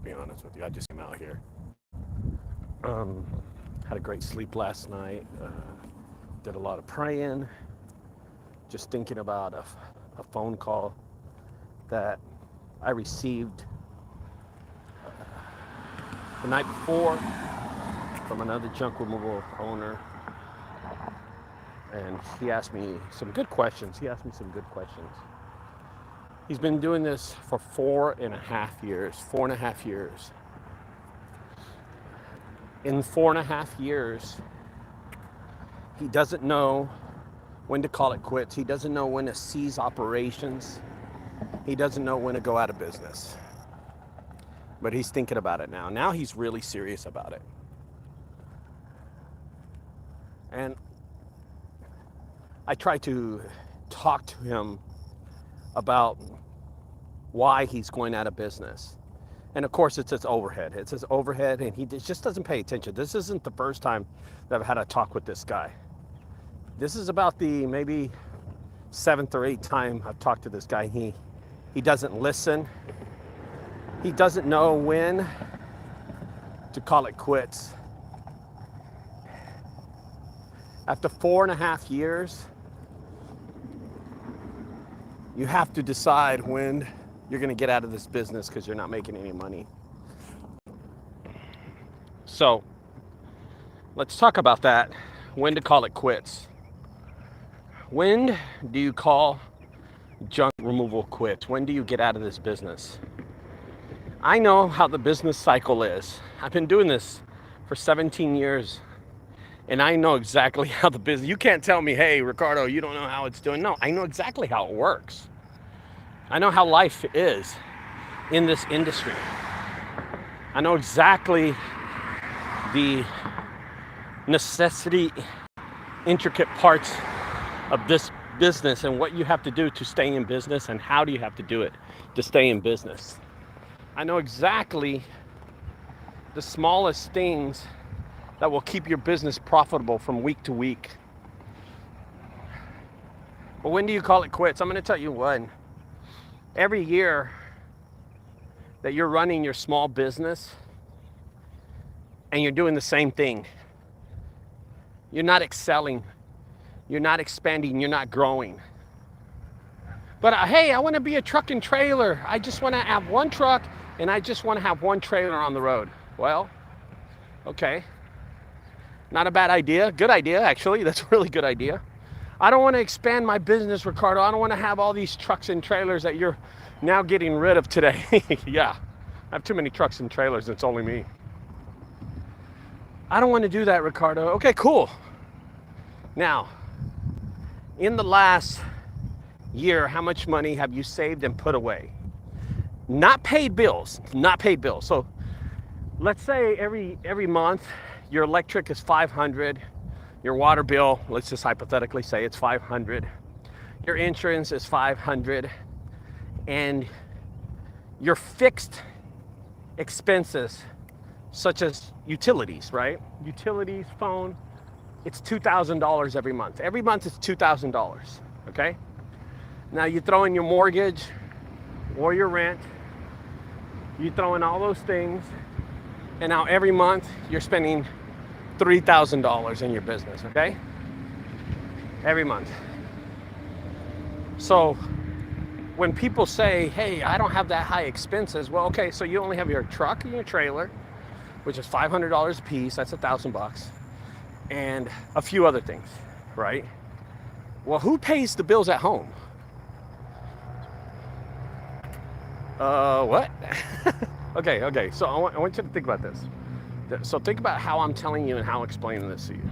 to be honest with you. I just came out here. Had a great sleep last night. Did a lot of praying. Just thinking about a phone call that I received the night before from another junk removal owner. And he asked me some good questions. He's been doing this for 4.5 years. 4.5 years. In 4.5 years, he doesn't know when to call it quits. He doesn't know when to cease operations. He doesn't know when to go out of business. But he's thinking about it now. Now he's really serious about it. And I try to talk to him about why he's going out of business. And of course, it's his overhead. It's his overhead, and he just doesn't pay attention. This isn't the first time that I've had a talk with this guy. This is about the maybe 7th or 8th time I've talked to this guy. He doesn't listen. He doesn't know when to call it quits. After 4.5 years, you have to decide when you're going to get out of this business because you're not making any money. So let's talk about that. When to call it quits. When do you call junk removal quits? When do you get out of this business? I know how the business cycle is. I've been doing this for 17 years. And I know exactly how the business, you can't tell me, hey, Ricardo, you don't know how it's doing. No, I know exactly how it works. I know how life is in this industry. I know exactly the necessity, intricate parts of this business and what you have to do to stay in business and how do you have to do it to stay in business. I know exactly the smallest things that will keep your business profitable from week to week. But when do you call it quits? I'm going to tell you when. Every year that you're running your small business and you're doing the same thing, you're not excelling, you're not expanding, you're not growing. But hey, I want to be a truck and trailer. I just want to have one truck and I just want to have one trailer on the road. Well, okay. Not a bad idea. Good idea, actually. That's a really good idea. I don't want to expand my business, Ricardo. I don't want to have all these trucks and trailers that you're now getting rid of today. Yeah, I have too many trucks and trailers. It's only me. I don't want to do that, Ricardo. Okay, cool. Now, in the last year, how much money have you saved and put away? Not paid bills. Not paid bills. So let's say every month, your electric is $500, your water bill, let's just hypothetically say it's $500, your insurance is $500, and your fixed expenses, such as utilities, right? Utilities, phone, it's $2,000 every month. Every month it's $2,000, okay? Now you throw in your mortgage or your rent, you throw in all those things, and now every month you're spending $3,000 in your business, okay? Every month. So when people say, hey, I don't have that high expenses, well, okay, so you only have your truck and your trailer, which is $500 a piece, that's $1,000, and a few other things, right? Well, who pays the bills at home? What? Okay, so I want you to think about this. So think about how I'm telling you and how I'm explaining this to you.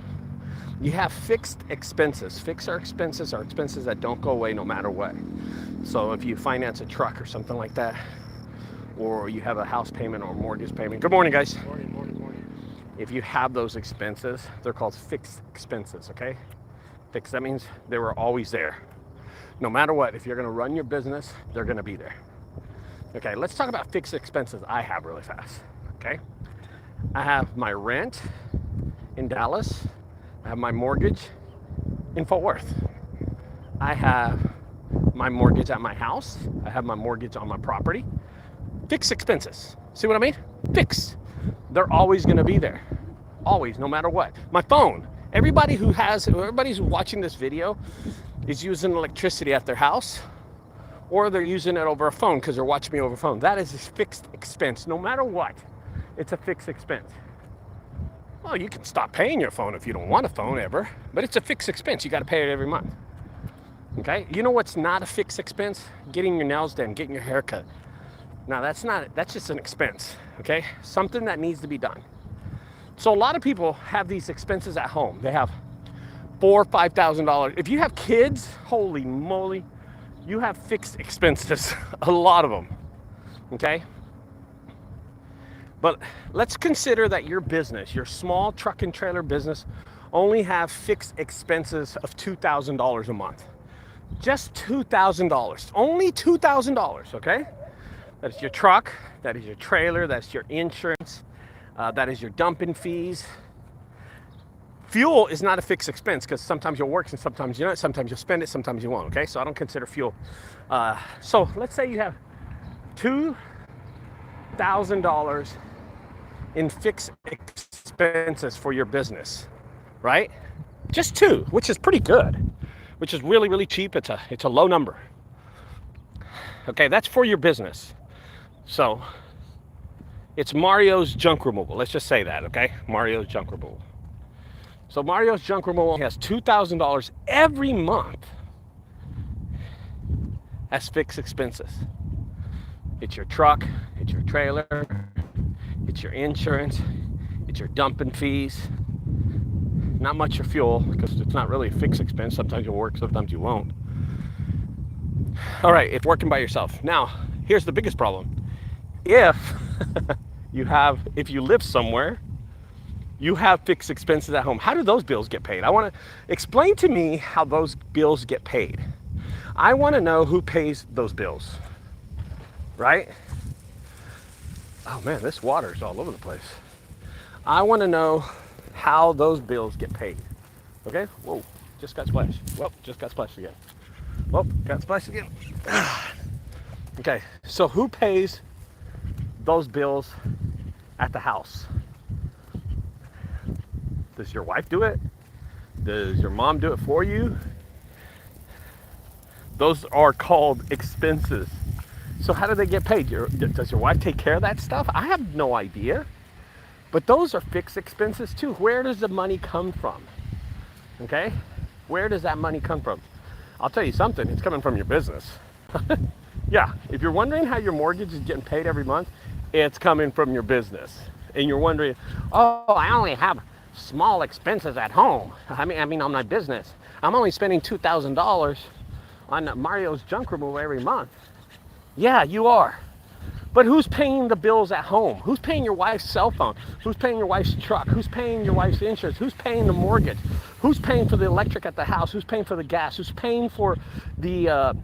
You have fixed expenses. Fixed expenses are expenses that don't go away no matter what. So if you finance a truck or something like that, or you have a house payment or mortgage payment. Good morning, guys. Morning. If you have those expenses, they're called fixed expenses, okay? Fixed, that means they were always there. No matter what, if you're gonna run your business, they're gonna be there. Okay, let's talk about fixed expenses I have really fast, okay? I have my rent in Dallas. I have my mortgage in Fort Worth. I have my mortgage at my house. I have my mortgage on my property. Fixed expenses, See what I mean? Fixed. They're always going to be there. Always, no matter what. My phone. Everybody who's watching this video is using electricity at their house, or they're using it over a phone because they're watching me over a phone. That is a fixed expense. No matter what, it's a fixed expense. Well, you can stop paying your phone if you don't want a phone ever, but it's a fixed expense. You got to pay it every month. Okay? You know what's not a fixed expense? Getting your nails done, getting your hair cut. Now, that's just an expense, okay? Something that needs to be done. So a lot of people have these expenses at home. They have $4,000 or $5,000. If you have kids, holy moly, you have fixed expenses, a lot of them, okay? But let's consider that your business, your small truck and trailer business, only have fixed expenses of $2,000 a month. Just $2,000, only $2,000, okay? That is your truck, that is your trailer, that's your insurance, that is your dumping fees. Fuel is not a fixed expense because sometimes you'll work and sometimes you don't, sometimes you'll spend it, sometimes you won't, okay? So I don't consider fuel. So let's say you have $2,000 in fixed expenses for your business, right? Just two, which is pretty good, which is really, really cheap. It's a low number. Okay, that's for your business. So it's Mario's junk removal. Let's just say that, okay? Mario's junk removal. So Mario's junk removal has $2,000 every month as fixed expenses. It's your truck, it's your trailer, it's your insurance, it's your dumping fees. Not much your fuel because it's not really a fixed expense. Sometimes you'll work, sometimes you won't. All right, if working by yourself. Now, here's the biggest problem. If you live somewhere, you have fixed expenses at home. How do those bills get paid? I want to explain to me how those bills get paid. I want to know who pays those bills, right? Oh man, this water is all over the place. I want to know how those bills get paid. Okay? Whoa, just got splashed. Whoa, just got splashed again. Whoa, got splashed again. Okay, so who pays those bills at the house? Does your wife do it? Does your mom do it for you? Those are called expenses. So how do they get paid? Does your wife take care of that stuff? I have no idea. But those are fixed expenses too. Where does the money come from? Okay? Where does that money come from? I'll tell you something, it's coming from your business. Yeah, if you're wondering how your mortgage is getting paid every month, it's coming from your business. And you're wondering, oh, I only have small expenses at home. I mean on my business. I'm only spending $2,000 on Mario's junk removal every month. Yeah, you are. But who's paying the bills at home? Who's paying your wife's cell phone? Who's paying your wife's truck? Who's paying your wife's insurance? Who's paying the mortgage? Who's paying for the electric at the house? Who's paying for the gas? Who's paying for the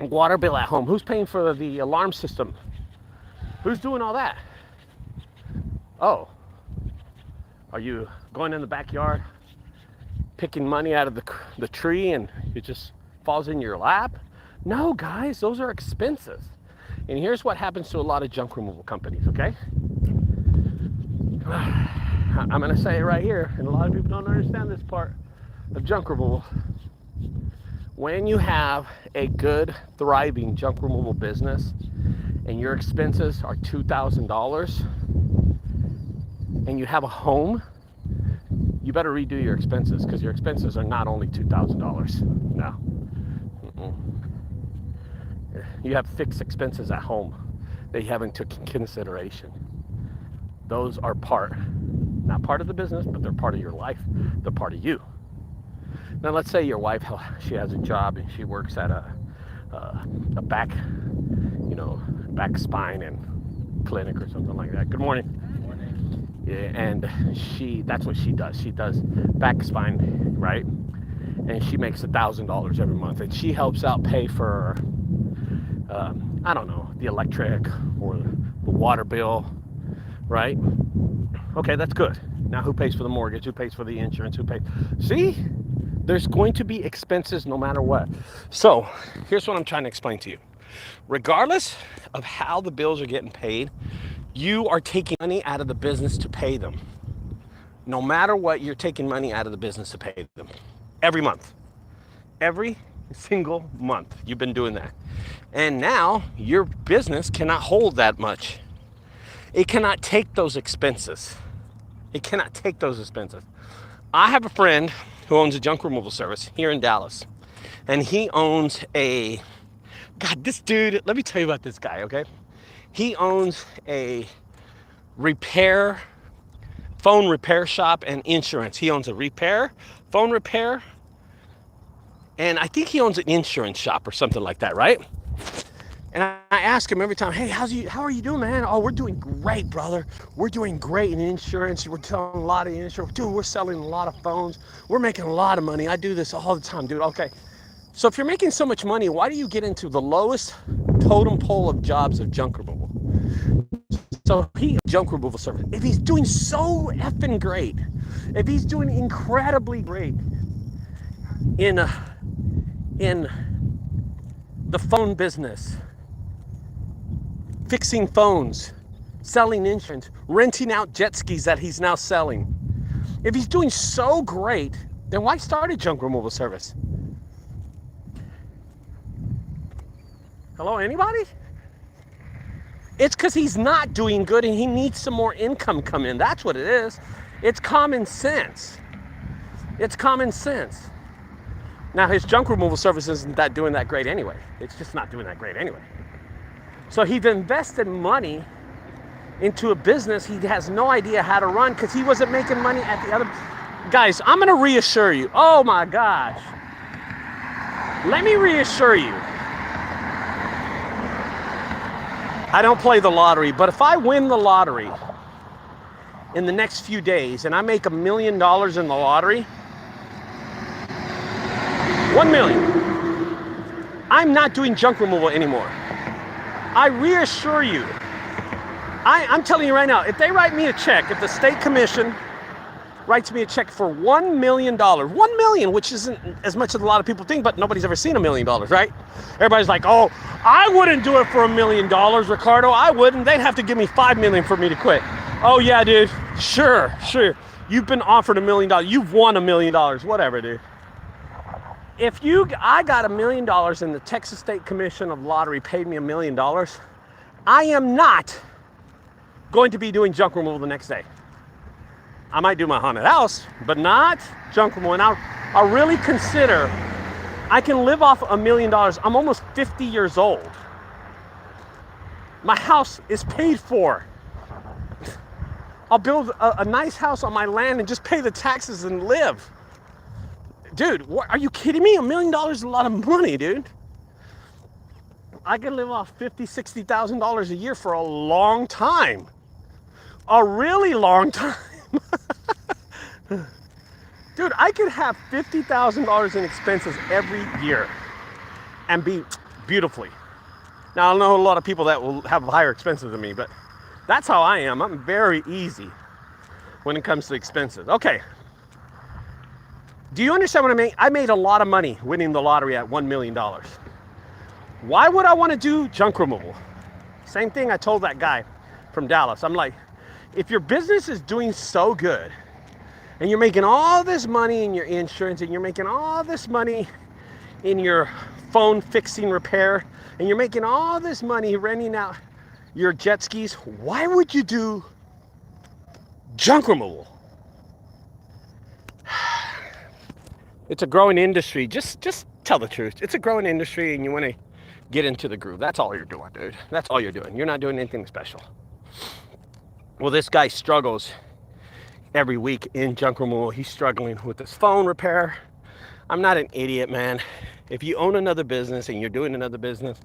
water bill at home? Who's paying for the alarm system? Who's doing all that? Oh, are you going in the backyard, picking money out of the tree and it just falls in your lap? No, guys, those are expenses. And here's what happens to a lot of junk removal companies, okay? I'm gonna say it right here, and a lot of people don't understand this part of junk removal. When you have a good, thriving junk removal business and your expenses are $2,000 and you have a home, you better redo your expenses because your expenses are not only $2,000. No. You have fixed expenses at home that you haven't took in consideration. Those are not part of the business, but they're part of your life. They're part of you. Now, let's say your wife, she has a job and she works at a back spine and clinic or something like that. Good morning. Good morning. Yeah, and that's what she does. She does back spine, right? And she makes $1,000 every month, and she helps out pay for I don't know, the electric or the water bill, right? Okay, that's good. Now who pays for the mortgage? Who pays for the insurance? Who pays? See, there's going to be expenses no matter what. So here's what I'm trying to explain to you. Regardless of how the bills are getting paid, You are taking money out of the business to pay them. No matter what, you're taking money out of the business to pay them. Every month. Every single month you've been doing that. And now your business cannot hold that much. It cannot take those expenses. It cannot take those expenses. I have a friend who owns a junk removal service here in Dallas. And he owns a, God, this dude, let me tell you about this guy, okay? He owns a phone repair shop and insurance. He owns a phone repair, and I think he owns an insurance shop or something like that, right? And I ask him every time, hey, how are you doing, man? Oh, we're doing great, brother. We're doing great in insurance. We're selling a lot of insurance. Dude, we're selling a lot of phones. We're making a lot of money. I do this all the time, dude. Okay. So if you're making so much money, why do you get into the lowest totem pole of jobs of junk removal? So junk removal service. If he's doing so effing great, if he's doing incredibly great in the phone business, fixing phones, selling insurance, renting out jet skis that he's now selling. If he's doing so great, then why start a junk removal service? Hello, anybody? It's because he's not doing good and he needs some more income come in. That's what it is. It's common sense. It's common sense. Now, his junk removal service isn't doing that great anyway. It's just not doing that great anyway. So he's invested money into a business he has no idea how to run because he wasn't making money at the other. Guys, I'm going to reassure you. Oh my gosh. Let me reassure you. I don't play the lottery, but if I win the lottery in the next few days and I make $1 million in the lottery, 1 million, I'm not doing junk removal anymore. I reassure you. I'm telling you right now, if they write me a check, if the state commission writes me a check for $1 million, 1 million, which isn't as much as a lot of people think, but nobody's ever seen $1 million, right? Everybody's like, oh, I wouldn't do it for $1 million, Ricardo. I wouldn't. They'd have to give me 5 million for me to quit. Oh yeah, dude. Sure. You've been offered $1 million. You've won $1 million. Whatever, dude. If I got $1 million and the Texas State Commission of Lottery paid me $1 million, I am not going to be doing junk removal the next day. I might do my haunted house, but not junk removal. And I'll really consider I can live off $1 million. I'm almost 50 years old. My house is paid for. I'll build a nice house on my land and just pay the taxes and live. Dude, are you kidding me? $1 million is a lot of money, dude. I can live off $50,000, $60,000 a year for a long time. A really long time. Dude, I could have $50,000 in expenses every year and be beautifully. Now, I know a lot of people that will have higher expenses than me, but that's how I am. I'm very easy when it comes to expenses. Okay. Do you understand what I mean? I made a lot of money winning the lottery at $1 million. Why would I want to do junk removal? Same thing I told that guy from Dallas. I'm like, if your business is doing so good and you're making all this money in your insurance and you're making all this money in your phone fixing repair and you're making all this money renting out your jet skis, why would you do junk removal? It's a growing industry. Just tell the truth. It's a growing industry and you want to get into the groove. That's all you're doing, dude. That's all you're doing. You're not doing anything special. Well, this guy struggles every week in junk removal. He's struggling with his phone repair. I'm not an idiot, man. If you own another business and you're doing another business,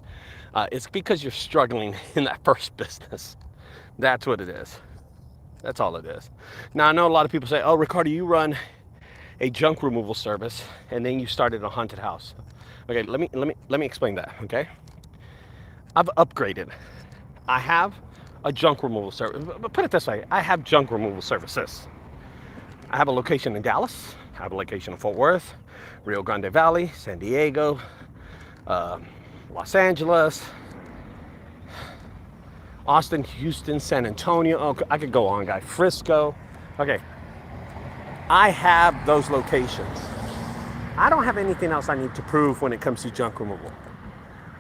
it's because you're struggling in that first business. That's what it is. That's all it is. Now, I know a lot of people say, oh, Ricardo, you run a junk removal service and then you started a haunted house. Okay, let me explain that, okay? I've upgraded. I have a junk removal service, but put it this way, I have junk removal services. I have a location in Dallas, I have a location in Fort Worth, Rio Grande Valley, San Diego, Los Angeles, Austin, Houston, San Antonio. Oh, I could go on, guys. Frisco. Okay. I have those locations. I don't have anything else I need to prove when it comes to junk removal.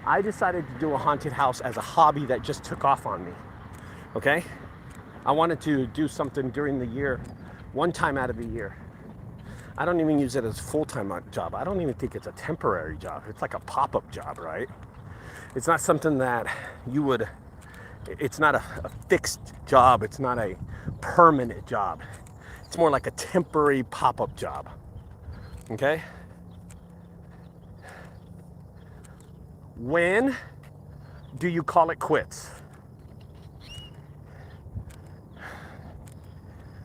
I decided to do a haunted house as a hobby that just took off on me. Okay? I wanted to do something during the year, one time out of the year. I don't even use it as a full-time job. I don't even think it's a temporary job. It's like a pop-up job, right? It's not something that you would, it's not a fixed job. It's not a permanent job. It's more like a temporary pop-up job, okay? When do you call it quits?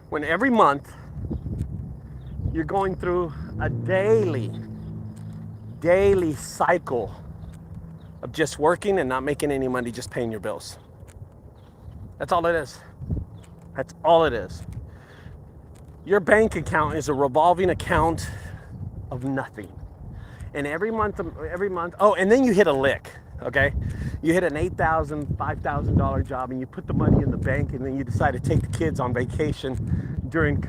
When every month you're going through a daily cycle of just working and not making any money, just paying your bills. That's all it is. That's all it is. Your bank account is a revolving account of nothing. And every month, oh, and then you hit a lick, okay? You hit an $8,000, $5,000 job and you put the money in the bank and then you decide to take the kids on vacation during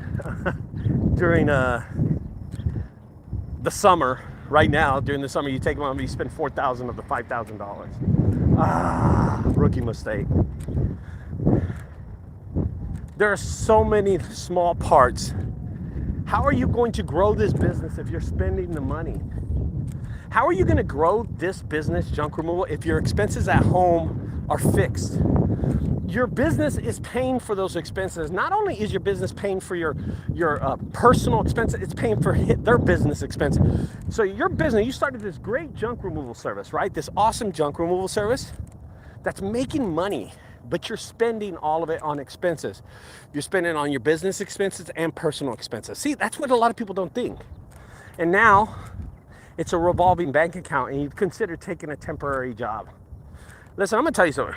the summer. Right now, during the summer, you take them on and you spend $4,000 of the $5,000. Rookie mistake. There are so many small parts. How are you going to grow this business if you're spending the money? How are you going to grow this business, junk removal, if your expenses at home are fixed? Your business is paying for those expenses. Not only is your business paying for your personal expenses, it's paying for their business expenses. So your business, you started this great junk removal service, right? This awesome junk removal service that's making money, but you're spending all of it on expenses. You're spending on your business expenses and personal expenses. See, that's what a lot of people don't think. And now it's a revolving bank account and you consider taking a temporary job. Listen, I'm gonna tell you something.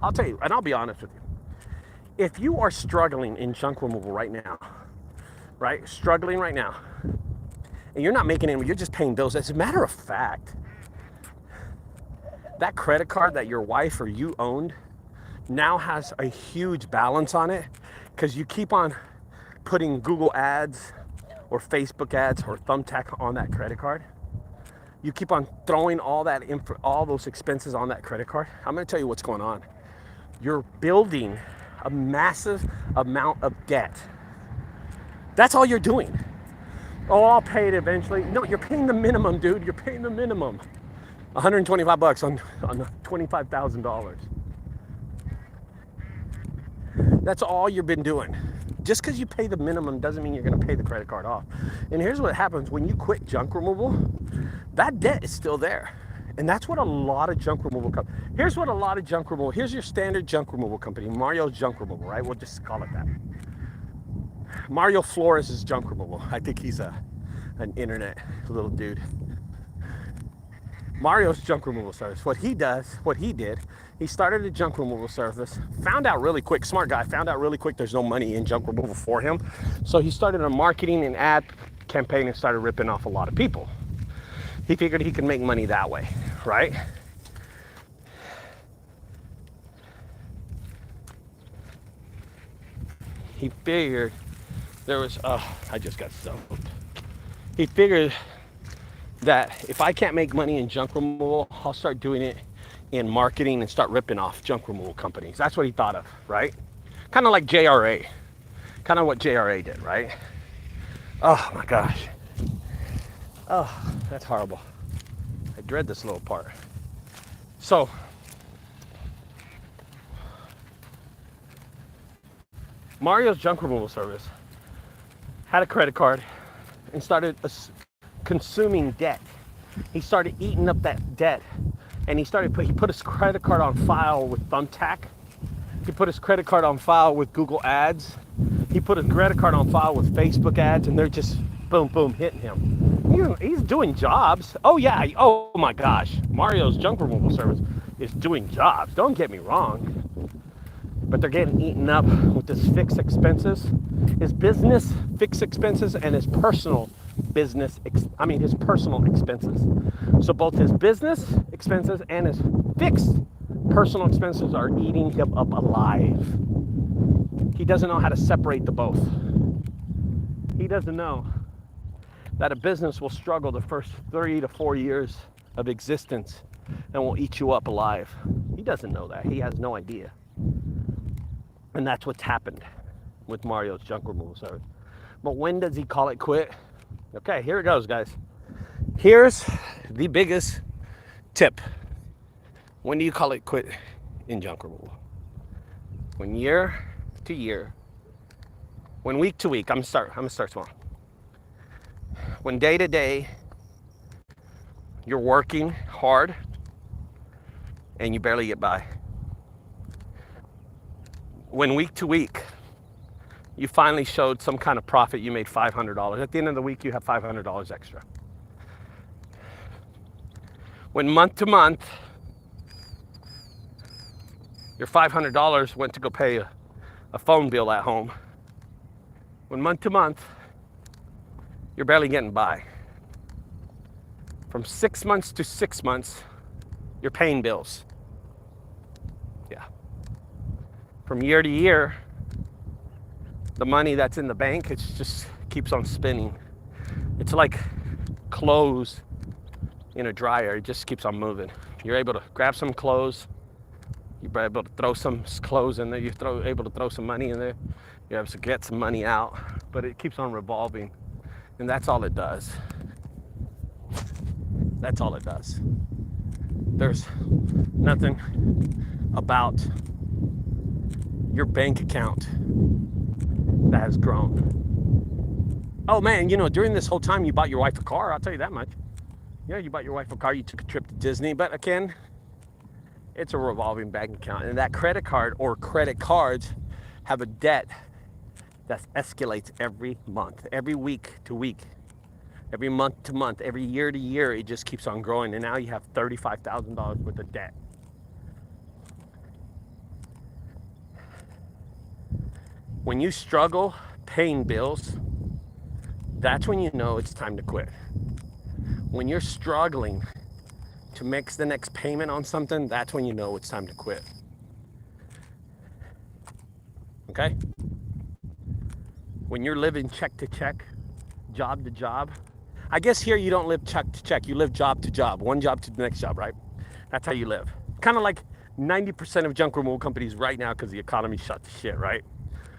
I'll tell you, and I'll be honest with you. If you are struggling in junk removal right now, right? Struggling right now, and you're not making any, you're just paying bills. As a matter of fact, that credit card that your wife or you owned now has a huge balance on it because you keep on putting Google ads or Facebook ads or Thumbtack on that credit card. You keep on throwing all those expenses on that credit card. I'm gonna tell you what's going on. You're building a massive amount of debt. That's all you're doing. Oh, I'll pay it eventually. No, you're paying the minimum, dude. You're paying the minimum. $125 on $25,000. That's all you've been doing. Just because you pay the minimum doesn't mean you're going to pay the credit card off. And here's what happens when you quit junk removal. That debt is still there. And that's what a lot of junk removal companies. Here's your standard junk removal company, Mario's Junk Removal, right? We'll just call it that. Mario Flores is junk removal. I think he's an internet little dude. Mario's junk removal service. What he did, he started a junk removal service, found out really quick, smart guy, found out really quick there's no money in junk removal for him. So he started a marketing and ad campaign and started ripping off a lot of people. He figured he could make money that way, right? He figured there was, I just got soaked. He figured that if I can't make money in junk removal, I'll start doing it in marketing and start ripping off junk removal companies. That's what he thought of, right? Kind of like JRA, kind of what JRA did, right? Oh my gosh. Oh, that's horrible. I dread this little part. So, Mario's junk removal service had a credit card and started consuming debt. He started eating up that debt, and he put his credit card on file with Thumbtack. He put his credit card on file with Google ads. He put his credit card on file with Facebook ads, and they're just boom, boom, hitting him. He's doing jobs. Oh yeah, oh my gosh. Mario's junk removal service is doing jobs. Don't get me wrong. But they're getting eaten up with his fixed expenses, his business fixed expenses, and his personal his personal expenses. So both his business expenses and his fixed Personal expenses are eating him up alive. He doesn't know how to separate the both. He doesn't know that a business will struggle the first 3 to 4 years of existence and will eat you up alive. He doesn't know that. He has no idea. And that's what's happened with Mario's junk removal service. But when does he call it quit? Okay, here it goes, guys. Here's the biggest tip. When do you call it quit in junk removal? When year to year, when week to week, I'm gonna start small. When day to day, you're working hard and you barely get by. When week to week, you finally showed some kind of profit, you made $500. At the end of the week, you have $500 extra. When month to month, your $500 went to go pay a phone bill at home. When month to month, you're barely getting by. From 6 months to 6 months, you're paying bills. Yeah. From year to year, the money that's in the bank, it just keeps on spinning. It's like clothes in a dryer. It just keeps on moving. You're able to grab some clothes. You're able to throw some clothes in there. You're able to throw some money in there. You're able to get some money out. But it keeps on revolving. And that's all it does. That's all it does. There's nothing about your bank account that has grown. Oh man, during this whole time you bought your wife a car, I'll tell you that much. Yeah, you bought your wife a car, you took a trip to Disney, but again, it's a revolving bank account. And that credit card or credit cards have a debt that escalates every month, every week to week, every month to month, every year to year. It just keeps on growing. And now you have $35,000 worth of debt. When you struggle paying bills, that's when you know it's time to quit. When you're struggling to make the next payment on something, that's when you know it's time to quit. Okay? When you're living check to check, job to job, I guess here you don't live check to check, you live job to job, one job to the next job, right? That's how you live. Kind of like 90% of junk removal companies right now because the economy shut to shit, right?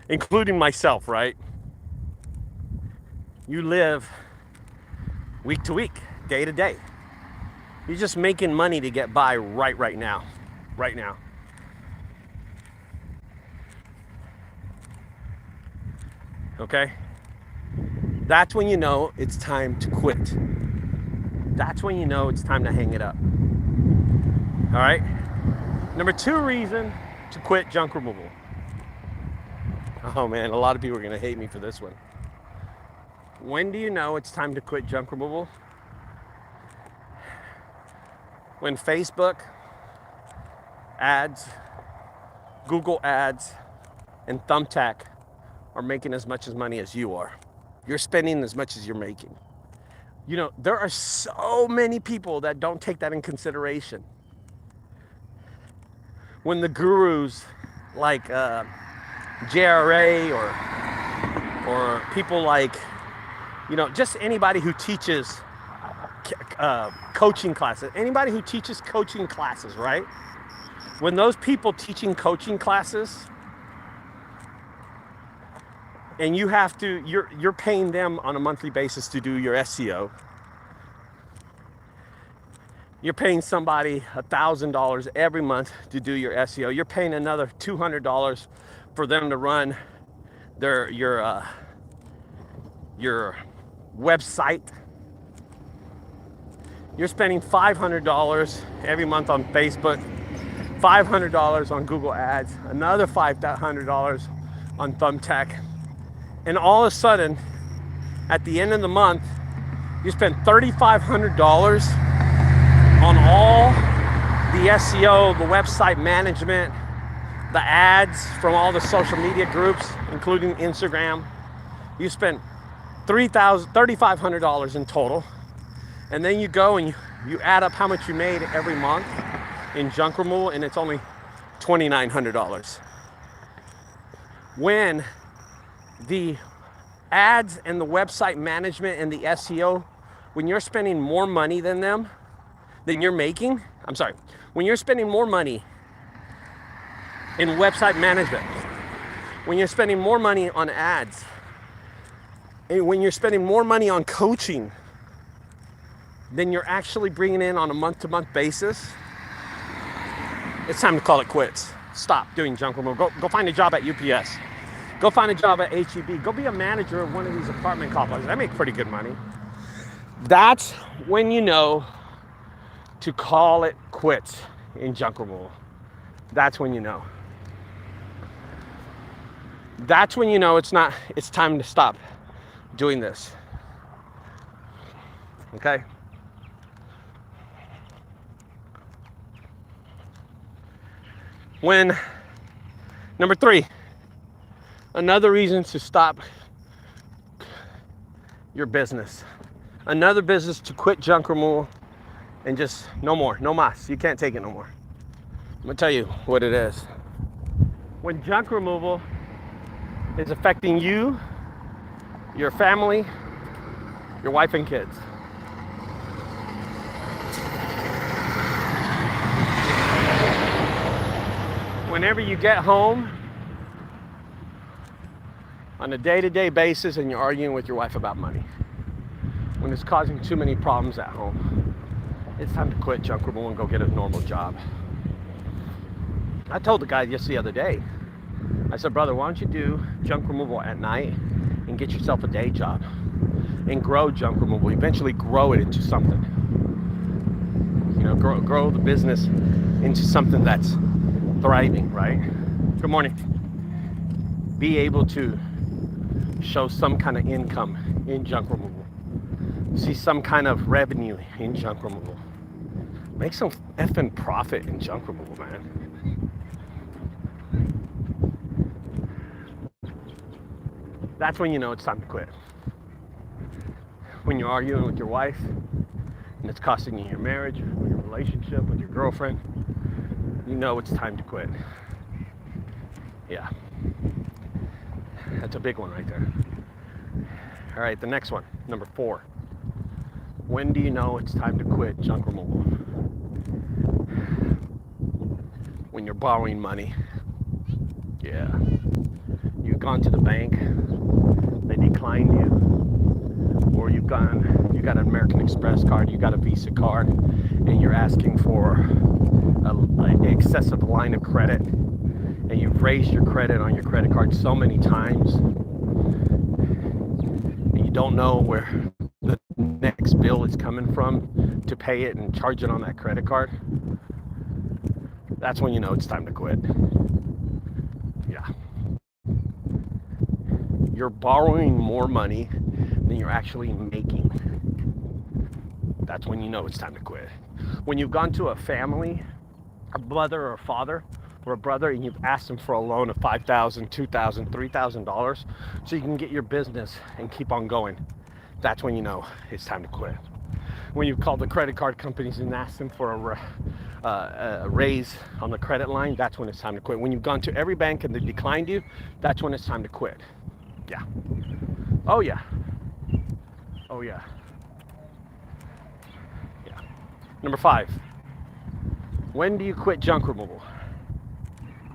Including myself, right? You live week to week, day to day. You're just making money to get by right now. Okay? That's when you know it's time to quit. That's when you know it's time to hang it up. All right? Number 2 reason to quit junk removal. Oh man, a lot of people are gonna hate me for this one. When do you know it's time to quit junk removal? When Facebook ads, Google ads, and Thumbtack are making as much money as you are. You're spending as much as you're making. There are so many people that don't take that in consideration. When the gurus like JRA or people like, just anybody who teaches coaching classes, anybody who teaches coaching classes, right? When those people teaching coaching classes, and you're paying them on a monthly basis to do your SEO. You're paying somebody $1,000 every month to do your SEO. You're paying another $200 for them to run your website. You're spending $500 every month on Facebook, $500 on Google Ads, another $500 on Thumbtack. And all of a sudden, at the end of the month, you spend $3,500 on all the SEO, the website management, the ads from all the social media groups, including Instagram. You spend $3,500 in total. And then you go and you add up how much you made every month. in junk removal, and it's only $2,900. When the ads and the website management and the SEO, when you're spending more money than them, than you're making, when you're spending more money in website management, when you're spending more money on ads, and when you're spending more money on coaching than you're actually bringing in on a month-to-month basis, it's time to call it quits. Stop doing junk removal. Go find a job at UPS. Go find a job at HEB. Go be a manager of one of these apartment complexes. I make pretty good money. That's when you know to call it quits in junk removal. That's when you know. That's when you know it's time to stop doing this. Okay? Number 3, another reason to stop your business. Another business to quit junk removal and just no more, no mas. You can't take it no more. I'm gonna tell you what it is. When junk removal is affecting you, your family, your wife and kids. Whenever you get home on a day-to-day basis and you're arguing with your wife about money, when it's causing too many problems at home, it's time to quit junk removal and go get a normal job. I told the guy just the other day, I said, brother, why don't you do junk removal at night and get yourself a day job and grow junk removal, eventually grow it into something. You know, grow the business into something that's thriving, right? Good morning. Be able to show some kind of income in junk removal. See some kind of revenue in junk removal. Make some effing profit in junk removal, man. That's when you know it's time to quit. When you're arguing with your wife and it's costing you your marriage, or your relationship with your girlfriend, you know it's time to quit. Yeah. That's a big one right there. All right, the next one, number 4. When do you know it's time to quit junk removal? When you're borrowing money. Yeah. You've gone to the bank, they declined you. Or you got an American Express card, you got a Visa card, and you're asking for an excessive line of credit, and you've raised your credit on your credit card so many times, and you don't know where the next bill is coming from to pay it and charge it on that credit card. That's when you know it's time to quit. Yeah. You're borrowing more money than you're actually making. That's when you know it's time to quit. When you've gone to a family, a mother or a father or a brother, and you've asked them for a loan of $5,000, $2,000, $3,000 so you can get your business and keep on going, that's when you know it's time to quit. When you've called the credit card companies and asked them for a raise on the credit line, that's when it's time to quit. When you've gone to every bank and they declined you, that's when it's time to quit. Yeah. Oh yeah. Oh yeah. Yeah. Number 5. When do you quit junk removal?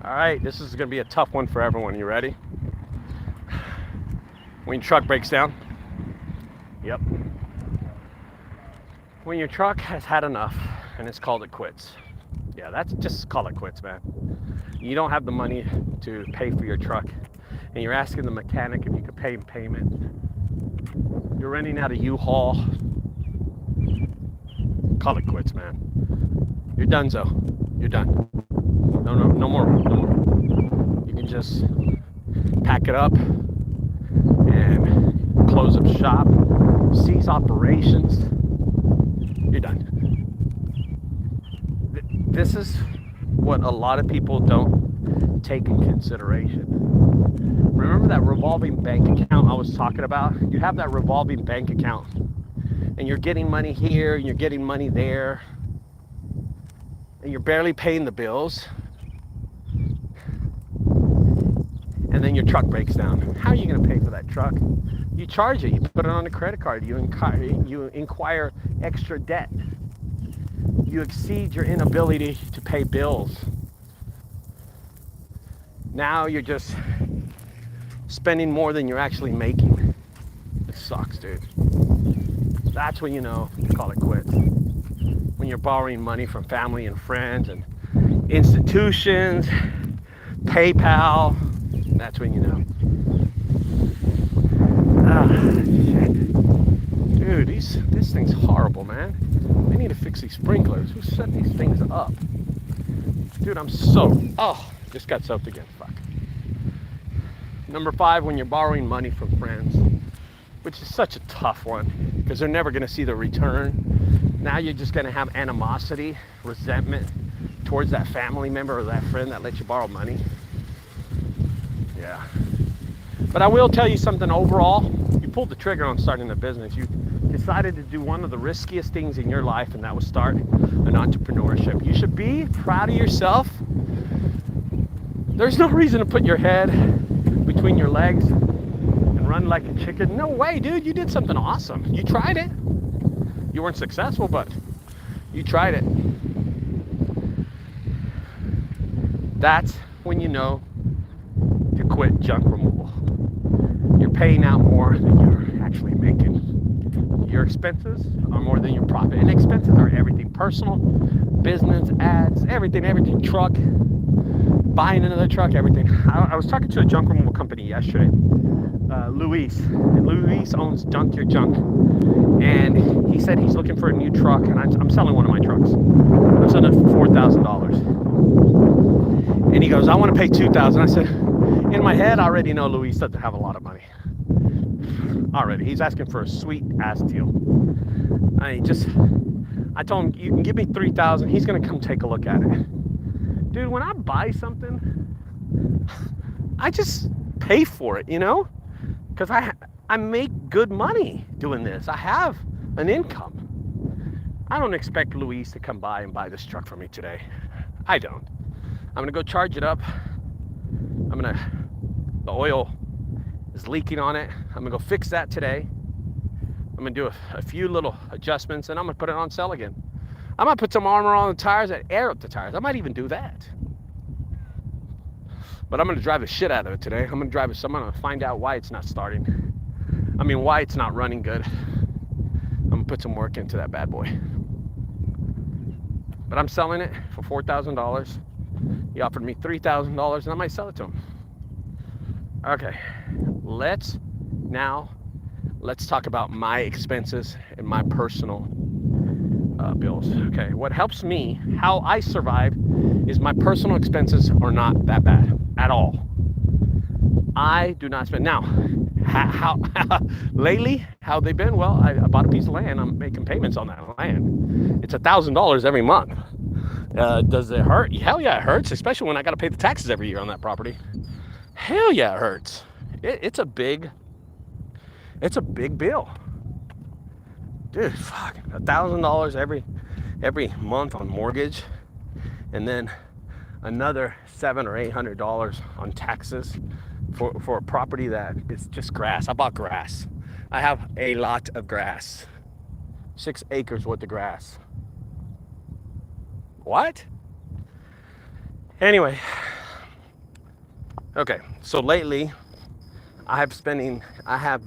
All right, this is gonna be a tough one for everyone. You ready? When your truck breaks down. Yep. When your truck has had enough and it's called it quits. Yeah, that's just call it quits, man. You don't have the money to pay for your truck, and you're asking the mechanic if you could pay him payment. You're renting out a U-Haul. Call it quits, man. You're done, Zoe. You're done. No more. You can just pack it up and close up shop, cease operations. You're done. This is what a lot of people don't take in consideration. Remember that revolving bank account I was talking about? You have that revolving bank account and you're getting money here and you're getting money there. and you're barely paying the bills, and then your truck breaks down. How are you going to pay for that truck? You charge it, you put it on a credit card, you inquire extra debt. You exceed your inability to pay bills. Now you're just spending more than you're actually making. It sucks, dude. That's when you know to call it quits. When you're borrowing money from family and friends and institutions, PayPal, that's when you know. Ah, shit. Dude, this thing's horrible, man. They need to fix these sprinklers. Who set these things up? Dude, I'm soaked. Oh, just got soaked again. Fuck. Number 5, when you're borrowing money from friends, which is such a tough one because they're never going to see the return. Now you're just going to have animosity, resentment towards that family member or that friend that let you borrow money. Yeah. But I will tell you something overall. You pulled the trigger on starting a business. You decided to do one of the riskiest things in your life, and that was start an entrepreneurship. You should be proud of yourself. There's no reason to put your head between your legs and run like a chicken. No way, dude. You did something awesome. You tried it. You weren't successful, but you tried it. That's when you know to quit junk removal. You're paying out more than you're actually making. Your expenses are more than your profit. And expenses are everything. Personal, business, ads, everything, truck, buying another truck, everything. I was talking to a junk removal company yesterday, Luis. And Luis owns Junk Your Junk. And he said he's looking for a new truck, and I'm selling one of my trucks. I'm selling it for $4,000. And he goes, I want to pay $2,000. I said, in my head, I already know Luis doesn't have a lot of money. Already. He's asking for a sweet ass deal. I told him, you can give me $3,000. He's going to come take a look at it. Dude, when I buy something, I just pay for it, you know? Because I make good money doing this. I have an income. I don't expect Luis to come by and buy this truck for me today. I don't. I'm going to go charge it up. The oil is leaking on it. I'm going to go fix that today. I'm going to do a few little adjustments, and I'm going to put it on sale again. I might put some armor on the tires that air up the tires. I might even do that. But I'm going to drive the shit out of it today. I'm going to drive it. So I'm going to find out why it's not starting. Why it's not running good. I'm going to put some work into that bad boy. But I'm selling it for $4,000. He offered me $3,000, and I might sell it to him. Okay, let's talk about my expenses and my personal bills. Okay, what helps me, how I survive, is my personal expenses are not that bad at all. I do not spend. Now, how lately, how they been? Well, I bought a piece of land. I'm making payments on that land. It's $1,000 every month. Does it hurt? Hell yeah, it hurts, especially when I got to pay the taxes every year on that property. Hell yeah, it hurts. It's a big bill. Dude, fuck, $1,000 every month on mortgage, and then another $700 or $800 on taxes for a property that is just grass. I bought grass. I have a lot of grass. 6 acres worth of grass. What? Anyway. Okay, so lately I have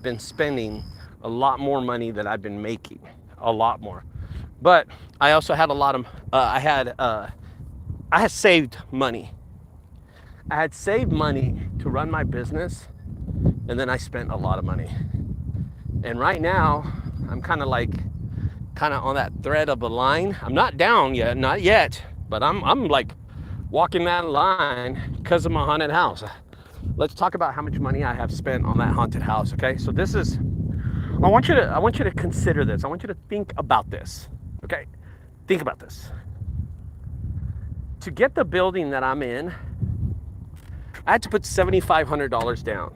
been spending a lot more money than I've been making, a lot more. But I also had a lot of I had saved money. I had saved money to run my business, and then I spent a lot of money. And right now I'm kind of on that thread of a line. I'm not down yet, not yet, but I'm like walking that line because of my haunted house. Let's talk about how much money I have spent on that haunted house. Okay, so I want you to consider this. I want you to think about this. Okay, think about this. To get the building that I'm in, I had to put $7,500 down.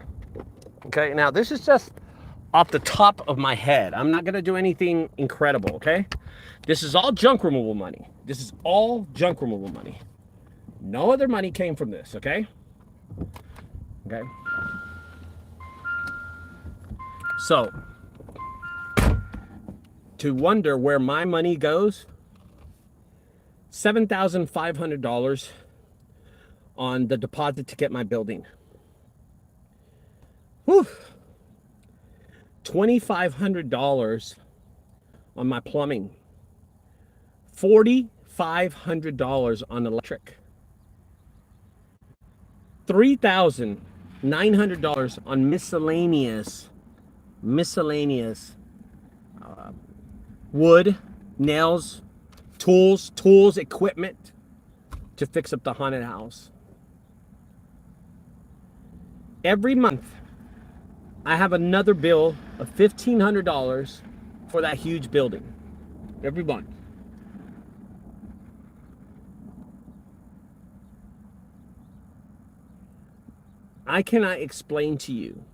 Okay, now this is just off the top of my head. I'm not gonna do anything incredible. Okay, This is all junk removal money. This is all junk removal money. No other money came from this, okay? Okay. So, to wonder where my money goes, $7,500 on the deposit to get my building. Whew. $2,500 on my plumbing. $4,500 on electric. $3,900 on miscellaneous wood, nails, tools, equipment to fix up the haunted house. Every month, I have another bill of $1,500 for that huge building. Every month. I cannot explain to you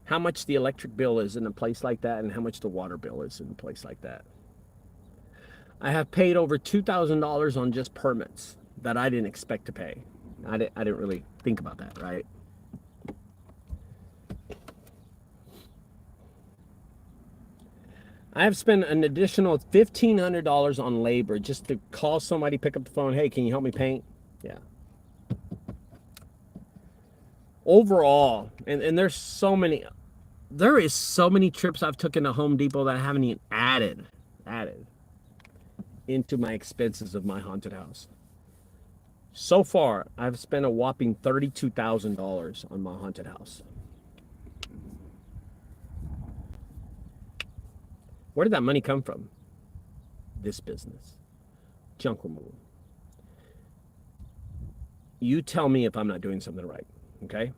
how much the electric bill is in a place like that and how much the water bill is in a place like that. I have paid over $2,000 on just permits that I didn't expect to pay. I didn't really think about that, right? I have spent an additional $1,500 on labor just to call somebody, pick up the phone, hey, can you help me paint? Yeah. Overall, and there is so many trips I've taken to Home Depot that I haven't even added into my expenses of my haunted house. So far, I've spent a whopping $32,000 on my haunted house. Where did that money come from? This business. Junk removal. You tell me if I'm not doing something right, okay?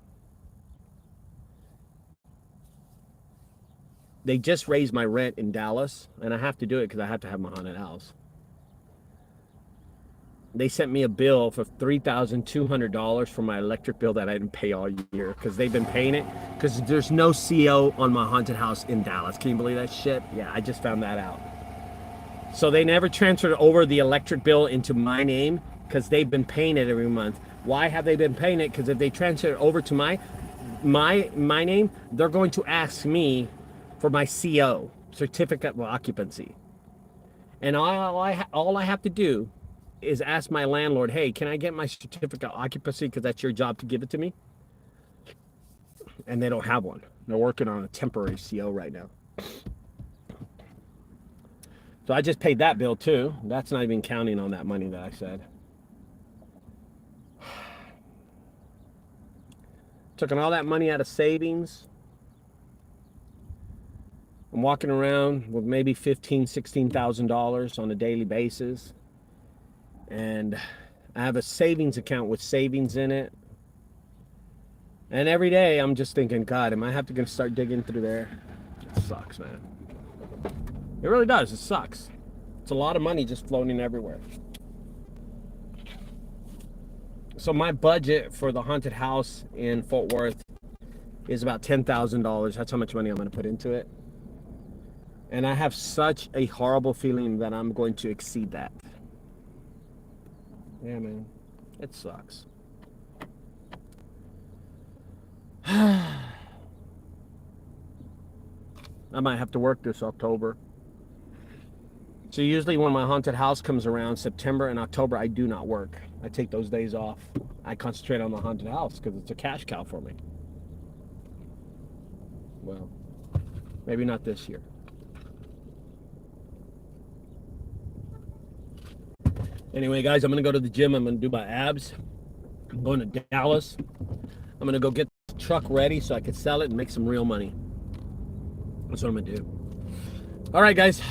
They just raised my rent in Dallas, and I have to do it because I have to have my haunted house. They sent me a bill for $3,200 for my electric bill that I didn't pay all year because they've been paying it because there's no CO on my haunted house in Dallas. Can you believe that shit? Yeah, I just found that out. So they never transferred over the electric bill into my name because they've been paying it every month. Why have they been paying it? Because if they transfer it over to my name, they're going to ask me for my CO, certificate of occupancy. And all I have to do is ask my landlord, hey, can I get my certificate of occupancy because that's your job to give it to me? And they don't have one. They're working on a temporary CO right now. So I just paid that bill too. That's not even counting on that money that I said. Taking all that money out of savings. I'm walking around with maybe $15,000, $16,000 on a daily basis. And I have a savings account with savings in it. And every day I'm just thinking, God, am I gonna start digging through there? It sucks, man. It really does. It sucks. It's a lot of money just floating everywhere. So my budget for the haunted house in Fort Worth is about $10,000. That's how much money I'm gonna put into it. And I have such a horrible feeling that I'm going to exceed that. Yeah, man. It sucks. I might have to work this October. So usually when my haunted house comes around, September and October, I do not work. I take those days off. I concentrate on the haunted house because it's a cash cow for me. Well, maybe not this year. Anyway, guys, I'm going to go to the gym. I'm going to do my abs. I'm going to Dallas. I'm going to go get the truck ready so I can sell it and make some real money. That's what I'm going to do. All right, guys.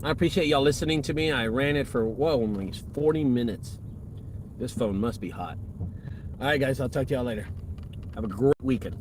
I appreciate y'all listening to me. I ran it for, only 40 minutes. This phone must be hot. All right, guys. I'll talk to y'all later. Have a great weekend.